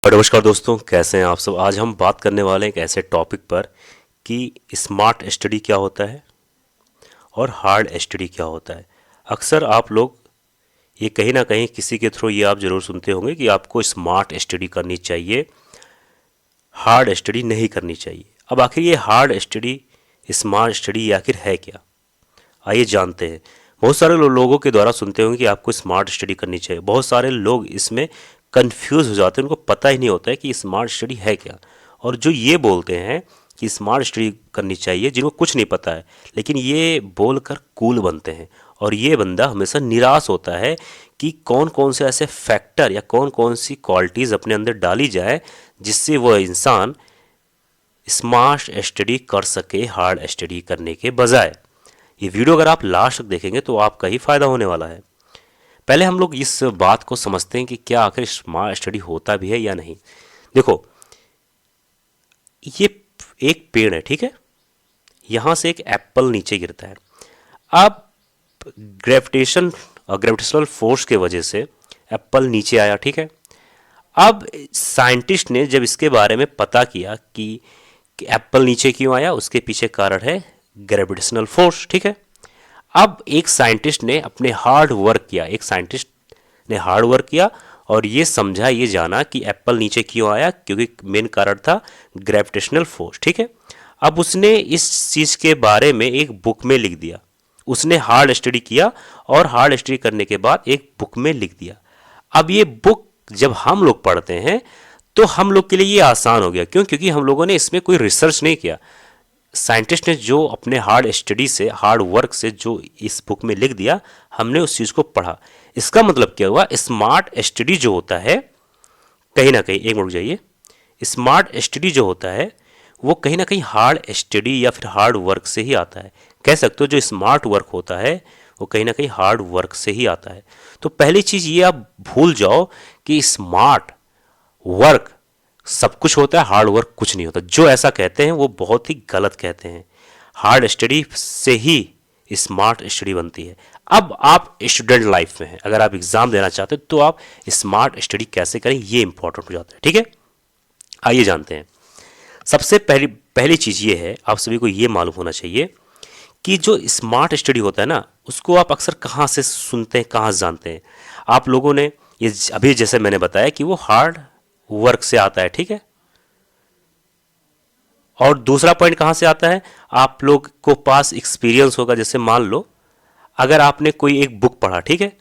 और नमस्कार दोस्तों, कैसे हैं आप सब। आज हम बात करने वाले हैं एक ऐसे टॉपिक पर कि स्मार्ट स्टडी क्या होता है और हार्ड स्टडी क्या होता है। अक्सर आप लोग ये कहीं ना कहीं किसी के थ्रू ये आप ज़रूर सुनते होंगे कि आपको स्मार्ट स्टडी करनी चाहिए, हार्ड स्टडी नहीं करनी चाहिए। अब आखिर ये हार्ड स्टडी, स्मार्ट स्टडी आखिर है क्या, आइए जानते हैं। बहुत सारे लोगों के द्वारा सुनते होंगे कि आपको स्मार्ट स्टडी करनी चाहिए। बहुत सारे लोग इसमें कंफ्यूज हो जाते हैं, उनको पता ही नहीं होता है कि स्मार्ट स्टडी है क्या। और जो ये बोलते हैं कि स्मार्ट स्टडी करनी चाहिए, जिनको कुछ नहीं पता है, लेकिन ये बोलकर कूल बनते हैं। और ये बंदा हमेशा निराश होता है कि कौन कौन से ऐसे फैक्टर या कौन कौन सी क्वालिटीज़ अपने अंदर डाली जाए जिससे वह इंसान स्मार्ट स्टडी कर सके हार्ड स्टडी करने के बजाय। ये वीडियो अगर आप लास्ट तक देखेंगे तो आपका ही फायदा होने वाला है। पहले हम लोग इस बात को समझते हैं कि क्या आखिर स्मार्ट स्टडी होता भी है या नहीं। देखो, ये एक पेड़ है, ठीक है। यहां से एक एप्पल नीचे गिरता है। अब ग्रेविटेशनल फोर्स के वजह से एप्पल नीचे आया, ठीक है। अब साइंटिस्ट ने जब इसके बारे में पता किया कि एप्पल नीचे क्यों आया, उसके पीछे कारण है ग्रेविटेशनल फोर्स, ठीक है। अब एक साइंटिस्ट ने अपने हार्ड वर्क किया, एक साइंटिस्ट ने हार्ड वर्क किया और ये समझा, ये जाना कि एप्पल नीचे क्यों आया, क्योंकि मेन कारण था ग्रेविटेशनल फोर्स, ठीक है। अब उसने इस चीज़ के बारे में एक बुक में लिख दिया। उसने हार्ड स्टडी किया और हार्ड स्टडी करने के बाद एक बुक में लिख दिया। अब ये बुक जब हम लोग पढ़ते हैं तो हम लोग के लिए ये आसान हो गया। क्यों? क्योंकि हम लोगों ने इसमें कोई रिसर्च नहीं किया। साइंटिस्ट ने जो अपने हार्ड स्टडी से, हार्ड वर्क से जो इस बुक में लिख दिया, हमने उस चीज़ को पढ़ा। इसका मतलब क्या हुआ, स्मार्ट स्टडी जो होता है, कहीं ना कहीं, एक मिनट रुक जाइए, स्मार्ट स्टडी जो होता है वो कहीं ना कहीं हार्ड स्टडी या फिर हार्ड वर्क से ही आता है। कह सकते हो जो स्मार्ट वर्क होता है वो कहीं ना कहीं हार्ड वर्क से ही आता है। तो पहली चीज़ ये आप भूल जाओ कि स्मार्ट वर्क सब कुछ होता है, हार्ड वर्क कुछ नहीं होता। जो ऐसा कहते हैं वो बहुत ही गलत कहते हैं। हार्ड स्टडी से ही स्मार्ट स्टडी बनती है। अब आप स्टूडेंट लाइफ में हैं, अगर आप एग्जाम देना चाहते हैं तो आप स्मार्ट स्टडी कैसे करें, ये इंपॉर्टेंट हो जाता है, ठीक है। आइए जानते हैं। सबसे पहली चीज़ ये है, आप सभी को ये मालूम होना चाहिए कि जो स्मार्ट स्टडी होता है ना, उसको आप अक्सर कहाँ से सुनते हैं, कहाँ से जानते हैं। आप लोगों ने ये अभी जैसे मैंने बताया कि वो हार्ड वर्क से आता है, ठीक है। और दूसरा पॉइंट कहाँ से आता है, आप लोग को पास एक्सपीरियंस होगा। जैसे मान लो अगर आपने कोई एक बुक पढ़ा, ठीक है।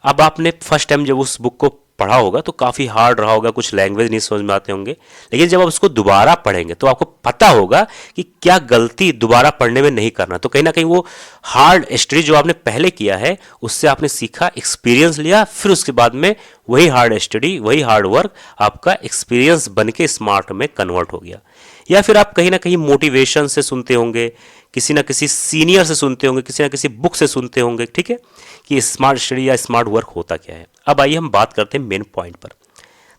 अब आपने फर्स्ट टाइम जब उस बुक को पढ़ा होगा तो काफ़ी हार्ड रहा होगा, कुछ लैंग्वेज नहीं समझ में आते होंगे। लेकिन जब आप उसको दोबारा पढ़ेंगे तो आपको पता होगा कि क्या गलती दोबारा पढ़ने में नहीं करना। तो कहीं ना कहीं वो हार्ड स्टडी जो आपने पहले किया है उससे आपने सीखा, एक्सपीरियंस लिया, फिर उसके बाद में वही हार्ड स्टडी, वही हार्ड वर्क आपका एक्सपीरियंस बन के स्मार्ट में कन्वर्ट हो गया। या फिर आप कहीं ना कहीं मोटिवेशन से सुनते होंगे, किसी ना किसी सीनियर से सुनते होंगे, किसी ना किसी बुक से सुनते होंगे, ठीक है, कि स्मार्ट स्टडी या स्मार्ट वर्क होता क्या है। अब आइए हम बात करते हैं मेन पॉइंट पर।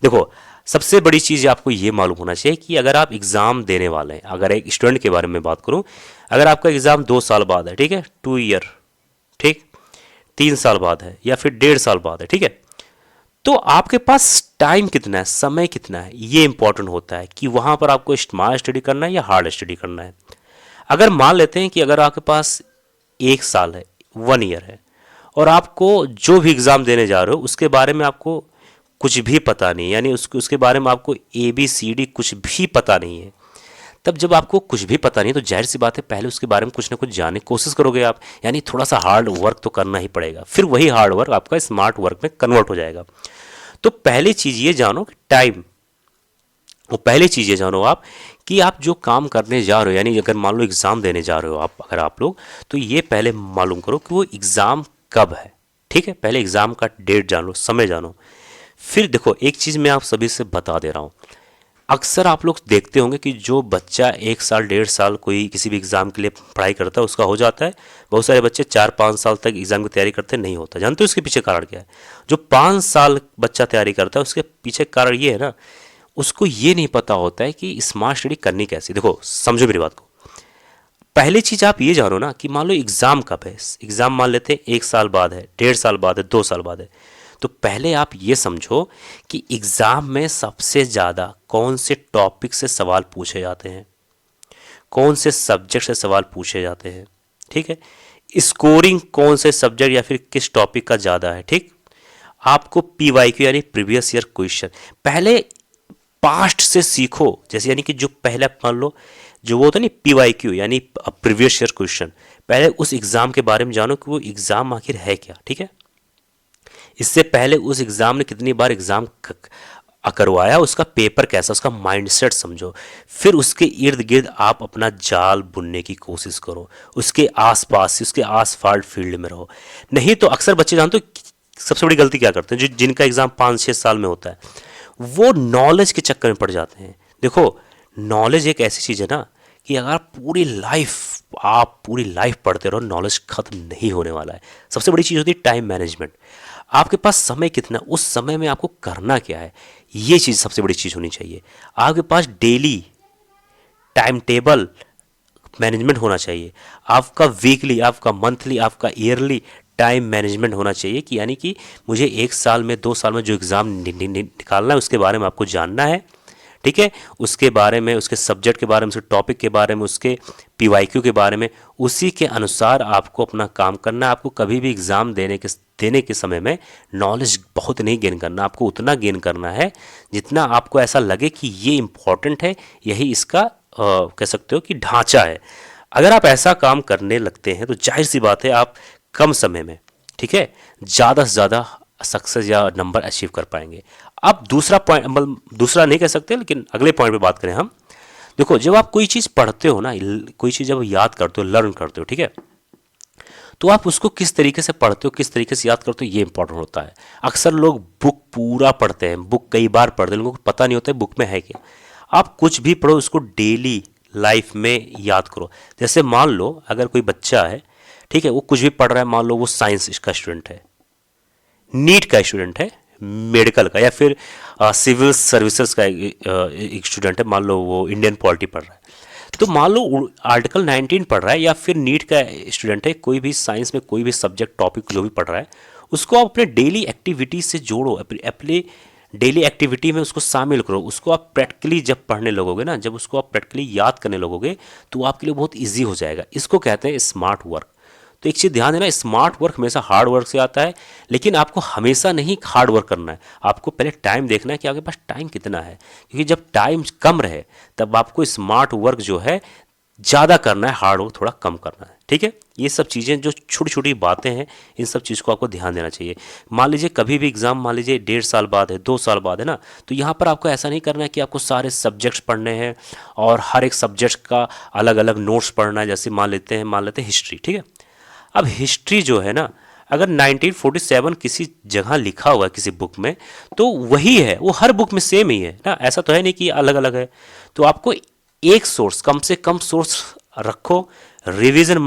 देखो, सबसे बड़ी चीज़ आपको ये मालूम होना चाहिए कि अगर आप एग्ज़ाम देने वाले हैं, अगर एक स्टूडेंट के बारे में बात करूं, अगर आपका एग्ज़ाम 2 साल बाद है, ठीक है, 2 ईयर, ठीक, 3 साल बाद है या फिर 1.5 साल बाद है, ठीक है, तो आपके पास टाइम कितना है, समय कितना है, ये इंपॉर्टेंट होता है कि वहां पर आपको स्मार्ट स्टडी करना है या हार्ड स्टडी करना है। अगर मान लेते हैं कि अगर आपके पास 1 साल है, 1 ईयर है, और आपको जो भी एग्ज़ाम देने जा रहे हो उसके बारे में आपको कुछ भी पता नहीं, यानी उसके बारे में आपको ABCD कुछ भी पता नहीं है, तब जब आपको कुछ भी पता नहीं तो जाहिर सी बात है पहले उसके बारे में कुछ ना कुछ जानने की कोशिश करोगे आप, यानी थोड़ा सा हार्ड वर्क तो करना ही पड़ेगा। फिर वही हार्ड वर्क आपका स्मार्ट वर्क में कन्वर्ट हो जाएगा। तो पहली चीज़ ये जानो कि टाइम, वो पहले चीज़ ये जानो आप कि आप जो काम करने जा रहे हो, यानी अगर मान लो एग्ज़ाम देने जा रहे हो आप, अगर आप लोग, तो ये पहले मालूम करो कि वो एग्ज़ाम कब है, ठीक है। पहले एग्ज़ाम का डेट जान लो, समय जानो। फिर देखो, एक चीज़ मैं आप सभी से बता दे रहा हूँ। अक्सर आप लोग देखते होंगे कि जो बच्चा 1 साल 1.5 साल कोई किसी भी एग्ज़ाम के लिए पढ़ाई करता है उसका हो जाता है। बहुत सारे बच्चे 4-5 साल तक एग्ज़ाम की तैयारी करते नहीं होता। जानते हो इसके पीछे कारण क्या है? जो 5 साल बच्चा तैयारी करता है उसके पीछे कारण ये है ना, उसको ये नहीं पता होता है कि स्मार्ट स्टडी करनी कैसी। देखो, समझो मेरी बात को। पहली चीज़ आप ये जानो ना कि मान लो एग्ज़ाम कब है। एग्ज़ाम मान लेते हैं 1 साल बाद है, 1.5 साल बाद है, 2 साल बाद है। तो पहले आप ये समझो कि एग्ज़ाम में सबसे ज़्यादा कौन से टॉपिक से सवाल पूछे जाते हैं, कौन से सब्जेक्ट से सवाल पूछे जाते हैं, ठीक है। स्कोरिंग कौन से सब्जेक्ट या फिर किस टॉपिक का ज़्यादा है, ठीक। आपको PYQ यानी प्रीवियस ईयर क्वेश्चन पहले पास्ट से सीखो, जैसे यानी कि जो पहले मान लो जो वो होता है नहीं PYQ यानी प्रीवियस ईयर क्वेश्चन, पहले उस एग्ज़ाम के बारे में जानो कि वो एग्ज़ाम आखिर है क्या, ठीक है। इससे पहले उस एग्ज़ाम ने कितनी बार एग्ज़ाम करवाया, उसका पेपर कैसा, उसका माइंडसेट समझो, फिर उसके इर्द गिर्द आप अपना जाल बुनने की कोशिश करो, उसके आसपास उसके आस पास फील्ड में रहो। नहीं तो अक्सर बच्चे जानते हो सबसे बड़ी गलती क्या करते हैं, जो जिनका एग्ज़ाम 5-6 साल में होता है, वो नॉलेज के चक्कर में पड़ जाते हैं। देखो नॉलेज एक ऐसी चीज़ है ना कि अगर आप पूरी लाइफ पढ़ते रहो, नॉलेज खत्म नहीं होने वाला है। सबसे बड़ी चीज़ होती है टाइम मैनेजमेंट। आपके पास समय कितना, उस समय में आपको करना क्या है, ये चीज़ सबसे बड़ी चीज़ होनी चाहिए। आपके पास डेली टाइम टेबल मैनेजमेंट होना चाहिए, आपका वीकली, आपका मंथली, आपका ईयरली टाइम मैनेजमेंट होना चाहिए कि यानी कि मुझे 1 साल में 2 साल में जो एग्ज़ाम निकालना है उसके बारे में आपको जानना है, ठीक है। उसके बारे में, उसके सब्जेक्ट के बारे में, उसके टॉपिक के बारे में, उसके PYQ के बारे में, उसी के अनुसार आपको अपना काम करना है। आपको कभी भी एग्ज़ाम देने के समय में नॉलेज बहुत नहीं गेन करना, आपको उतना गेन करना है जितना आपको ऐसा लगे कि ये इम्पॉर्टेंट है, यही इसका कह सकते हो कि ढांचा है। अगर आप ऐसा काम करने लगते हैं तो जाहिर सी बात है आप कम समय में, ठीक है, ज़्यादा से ज़्यादा सक्सेस या नंबर अचीव कर पाएंगे। अब दूसरा पॉइंट, मतलब दूसरा नहीं कह सकते लेकिन अगले पॉइंट पे बात करें हम। देखो जब आप कोई चीज़ पढ़ते हो ना, कोई चीज़ जब याद करते हो, लर्न करते हो, ठीक है, तो आप उसको किस तरीके से पढ़ते हो, किस तरीके से याद करते हो, ये इंपॉर्टेंट होता है। अक्सर लोग बुक पूरा पढ़ते हैं, बुक कई बार पढ़ते हैं, लोगों को पता नहीं होता है बुक में है क्या। आप कुछ भी पढ़ो उसको डेली लाइफ में याद करो। जैसे मान लो अगर कोई बच्चा है, ठीक है, वो कुछ भी पढ़ रहा है, मान लो वो साइंस का स्टूडेंट है, नीट का स्टूडेंट है, मेडिकल का, या फिर सिविल सर्विसेज का एक स्टूडेंट है, मान लो वो इंडियन पॉलिटी पढ़ रहा है, तो मान लो आर्टिकल 19 पढ़ रहा है, या फिर नीट का स्टूडेंट है, कोई भी साइंस में कोई भी सब्जेक्ट टॉपिक जो भी पढ़ रहा है, उसको आप अपने डेली एक्टिविटी से जोड़ो, अपने डेली एक्टिविटी में उसको शामिल करो। उसको आप प्रैक्टिकली जब पढ़ने लगोगे ना, जब उसको आप प्रैक्टिकली याद करने लगोगे तो आपके लिए बहुत ईजी हो जाएगा। इसको कहते हैं स्मार्ट वर्क। तो एक चीज़ ध्यान देना, स्मार्ट वर्क हमेशा हार्ड वर्क से आता है, लेकिन आपको हमेशा नहीं हार्ड वर्क करना है। आपको पहले टाइम देखना है कि आपके पास टाइम कितना है, क्योंकि जब टाइम कम रहे तब आपको स्मार्ट वर्क जो है ज़्यादा करना है, हार्ड वर्क थोड़ा कम करना है, ठीक है। ये सब चीज़ें जो छोटी छोटी बातें हैं, इन सब चीज़ को आपको ध्यान देना चाहिए। मान लीजिए कभी भी एग्ज़ाम, मान लीजिए 1.5 साल बाद है, 2 साल बाद है ना, तो यहाँ पर आपको ऐसा नहीं करना है कि आपको सारे सब्जेक्ट्स पढ़ने हैं और हर एक सब्जेक्ट का अलग अलग नोट्स पढ़ना है। जैसे मान लेते हैं हिस्ट्री, ठीक है। अब हिस्ट्री जो है ना, अगर 1947 किसी जगह लिखा हुआ है किसी बुक में, तो वही है, वो हर बुक में सेम ही है ना, ऐसा तो है नहीं कि अलग अलग है। तो आपको एक सोर्स, कम से कम सोर्स रखो, रिवीजन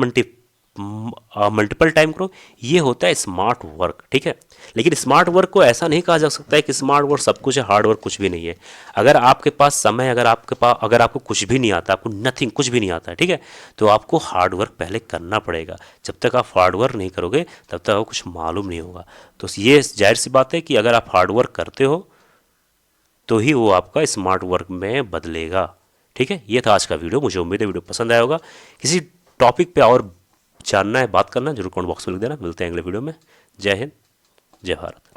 मल्टीपल टाइम करो, ये होता है स्मार्ट वर्क, ठीक है। लेकिन स्मार्ट वर्क को ऐसा नहीं कहा जा सकता है कि स्मार्ट वर्क सब कुछ है, हार्ड वर्क कुछ भी नहीं है। अगर आपके पास समय, अगर आपको कुछ भी नहीं आता, आपको नथिंग, कुछ भी नहीं आता है, ठीक है, तो आपको हार्ड वर्क पहले करना पड़ेगा। जब तक आप हार्ड वर्क नहीं करोगे तब तक आपको कुछ मालूम नहीं होगा। तो ये जाहिर सी बात है कि अगर आप हार्ड वर्क करते हो तो ही वो आपका स्मार्ट वर्क में बदलेगा, ठीक है। ये था आज का वीडियो, मुझे उम्मीद है वीडियो पसंद आया होगा। किसी टॉपिक पे और जानना है, बात करना, जरूर कमेंट बॉक्स में लिख देना। मिलते हैं अगले वीडियो में। जय हिंद, जय भारत।